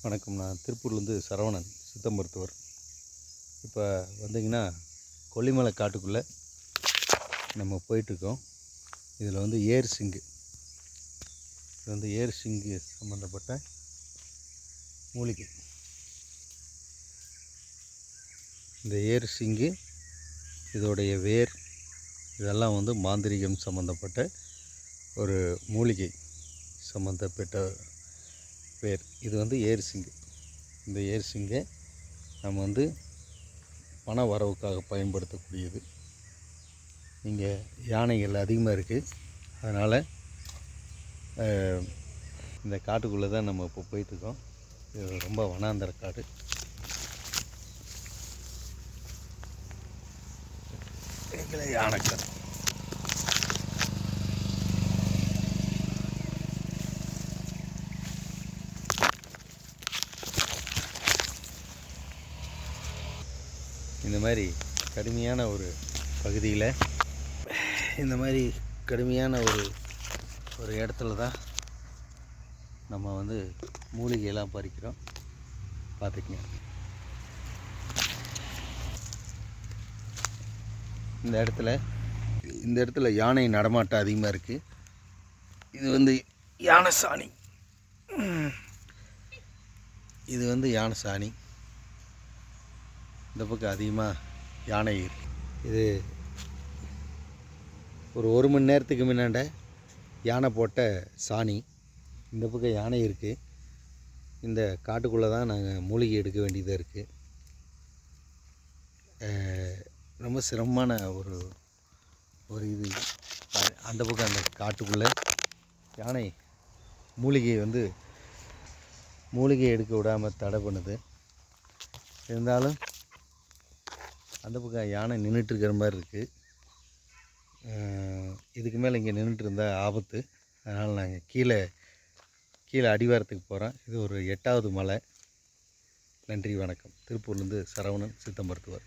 வணக்கம். நான் திருப்பூர்லேருந்து சரவணன், சித்த மருத்துவர். இப்போ வந்தீங்கன்னா கொல்லிமலை காட்டுக்குள்ளே நம்ம போயிட்டுருக்கோம். இதில் வந்து ஏர் சிங்கு, இது வந்து ஏர் சிங்கு சம்மந்தப்பட்ட மூலிகை. இந்த ஏர் சிங்கு, இதோடைய வேர், இதெல்லாம் வந்து மாந்திரிகம் சம்மந்தப்பட்ட ஒரு மூலிகை சம்மந்தப்பட்ட பேர். இது வந்து ஏர் சிங்கு. இந்த ஏர் சிங்கை நம்ம வந்து பண வரவுக்காக பயன்படுத்தக்கூடியது. இங்கே யானைகள் அதிகமாக இருக்குது. அதனால் இந்த காட்டுக்குள்ளே தான் நம்ம இப்போ போயிட்டுருக்கோம். இது ரொம்ப வனாந்தர காடு. எங்களை யானைக்காடு. இந்த மாதிரி கடுமையான ஒரு பகுதியில், இந்த மாதிரி கடுமையான ஒரு இடத்துல தான் நம்ம வந்து மூலிகையெல்லாம் பறிக்கிறோம். பார்த்துக்குங்க. இந்த இடத்துல யானை நடமாட்டம் அதிகமாக இருக்குது. இது வந்து யானை சாணி. இது வந்து யானை சாணி. இந்த பக்கம் அதிகமாக யானை இருக்குது. இது ஒரு மணி நேரத்துக்கு முன்னாண்ட யானை போட்ட சாணி. இந்த பக்கம் யானை இருக்குது. இந்த காட்டுக்குள்ளே தான் நாங்கள் மூலிகை எடுக்க வேண்டியதாக இருக்குது. ரொம்ப சிரமமான ஒரு இது. அந்த பக்கம் அந்த காட்டுக்குள்ளே யானை மூலிகை எடுக்க விடாமல் தடை பண்ணுது. இருந்தாலும் அந்த பக்கம் யானை நின்றுட்டுருக்கிற மாதிரி இருக்குது. இதுக்கு மேலே இங்கே நின்றுட்டு இருந்தால் ஆபத்து. அதனால் நாங்கள் கீழே அடிவாரத்துக்கு போகிறோம். இது ஒரு 8வது மலை. நன்றி, வணக்கம். திருப்பூர்லேருந்து சரவணன், சித்த மருத்துவர்.